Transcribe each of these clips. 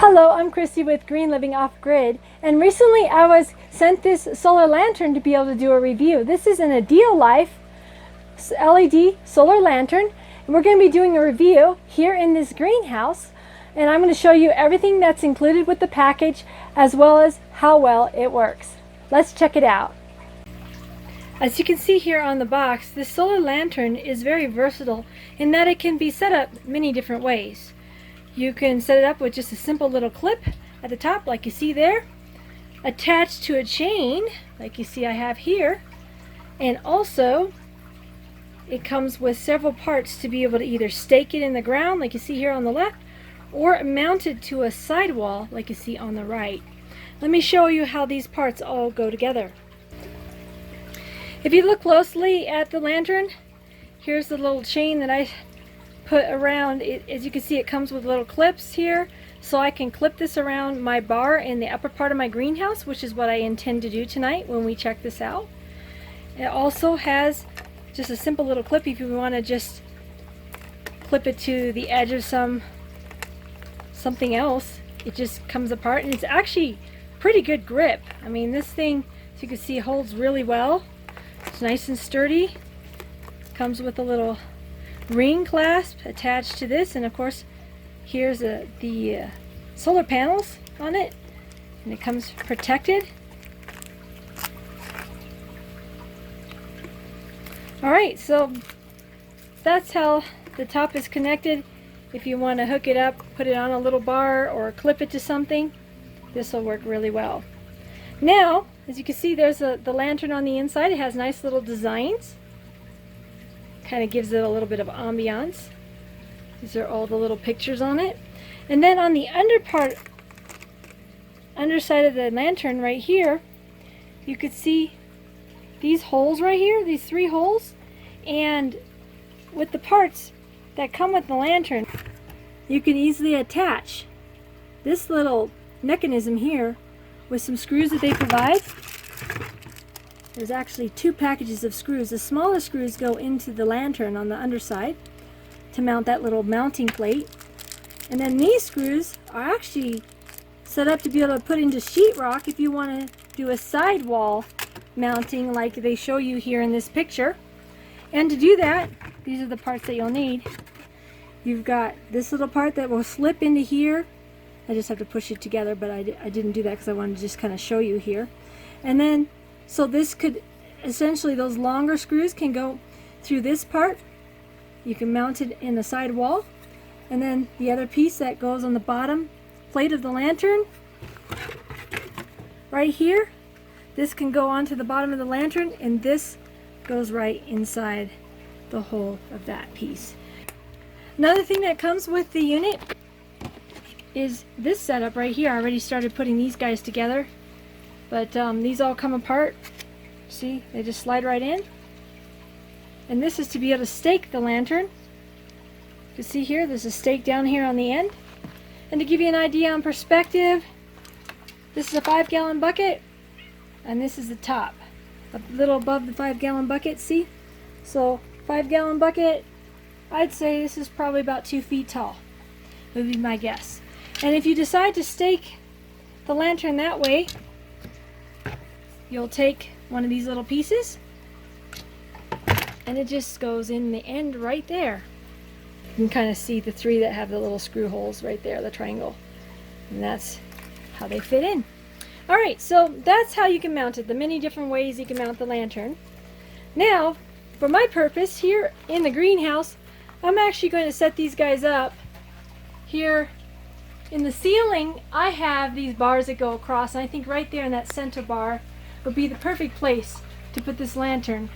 Hello, I'm Christy with Green Living Off Grid, and recently I was sent this solar lantern to be able to do a review. This is an Idealife LED solar lantern, and we're going to be doing a review here in this greenhouse, and I'm going to show you everything that's included with the package as well as how well it works. Let's check it out. As you can see here on the box, this solar lantern is very versatile in that it can be set up many different ways. You can set it up with just a simple little clip at the top like you see there, attached to a chain like you see I have here, and also it comes with several parts to be able to either stake it in the ground like you see here on the left, or mount it to a sidewall like you see on the right. Let me show you how these parts all go together. If you look closely at the lantern, here's the little chain that I put around it. As you can see, it comes with little clips here, so I can clip this around my bar in the upper part of my greenhouse, which is what I intend to do tonight when we check this out. It also has just a simple little clip if you want to just clip it to the edge of something else. It just comes apart, and it's actually pretty good grip. I mean, this thing, as you can see, holds really well. It's nice and sturdy. Comes with a little ring clasp attached to this, and of course here's the solar panels on it, and it comes protected. Alright, so that's how the top is connected. If you want to hook it up, put it on a little bar or clip it to something, this will work really well. Now, as you can see, there's the lantern on the inside. It has nice little designs. Kind of gives it a little bit of ambiance. These are all the little pictures on it. And then on the underside of the lantern right here, you could see these holes right here, these 3 holes. And with the parts that come with the lantern, you can easily attach this little mechanism here with some screws that they provide. There's actually 2 packages of screws. The smaller screws go into the lantern on the underside to mount that little mounting plate. And then these screws are actually set up to be able to put into sheetrock if you want to do a sidewall mounting like they show you here in this picture. And to do that, these are the parts that you'll need. You've got this little part that will slip into here. I just have to push it together, but I didn't do that because I wanted to just kind of show you here. And then so this could, essentially those longer screws can go through this part. You can mount it in the side wall. And then the other piece that goes on the bottom plate of the lantern, right here, this can go onto the bottom of the lantern, and this goes right inside the hole of that piece. Another thing that comes with the unit is this setup right here. I already started putting these guys together. But these all come apart. See, they just slide right in. And this is to be able to stake the lantern. You can see here, there's a stake down here on the end. And to give you an idea on perspective, this is a 5-gallon bucket, and this is the top, a little above the 5-gallon bucket. See? So 5-gallon bucket, I'd say this is probably about 2 feet tall, would be my guess. And if you decide to stake the lantern that way, you'll take one of these little pieces, and it just goes in the end right there. You can kind of see the 3 that have the little screw holes right there, the triangle. And that's how they fit in. Alright, so that's how you can mount it, the many different ways you can mount the lantern. Now, for my purpose here in the greenhouse, I'm actually going to set these guys up here. In the ceiling, I have these bars that go across, and I think right there in that center bar would be the perfect place to put this lantern.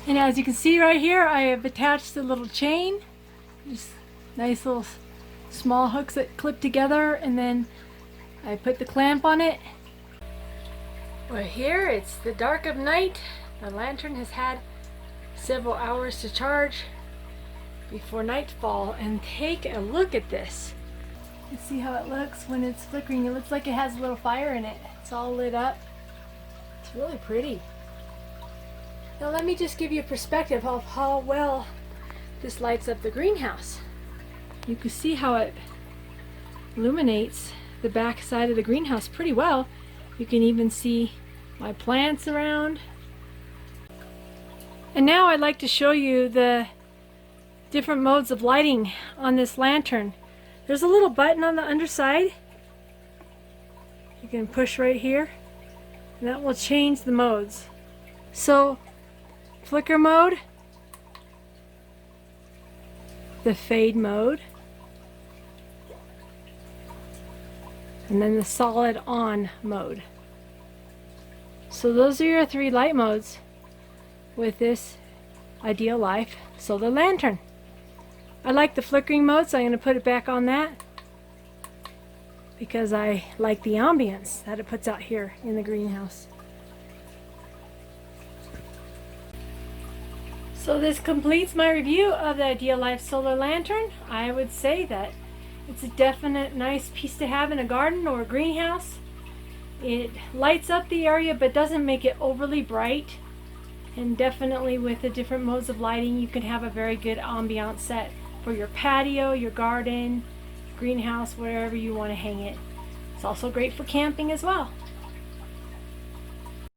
And as you can see right here, I have attached the little chain. Just nice little small hooks that clip together, and then I put the clamp on it. Well, here it's the dark of night. The lantern has had several hours to charge before nightfall, and take a look at this. You see how it looks when it's flickering. It looks like it has a little fire in it. It's all lit up. It's really pretty. Now let me just give you a perspective of how well this lights up the greenhouse. You can see how it illuminates the back side of the greenhouse pretty well. You can even see my plants around. And now I'd like to show you the different modes of lighting on this lantern. There's a little button on the underside. You can push right here, and that will change the modes. So, flicker mode, the fade mode, and then the solid on mode. So those are your 3 light modes with this Idealife solar lantern. I like the flickering mode, so I'm going to put it back on that because I like the ambience that it puts out here in the greenhouse. So this completes my review of the Idealife solar lantern. I would say that it's a definite nice piece to have in a garden or a greenhouse. It lights up the area but doesn't make it overly bright. And definitely with the different modes of lighting, you can have a very good ambiance set for your patio, your garden, greenhouse, wherever you want to hang it. It's also great for camping as well.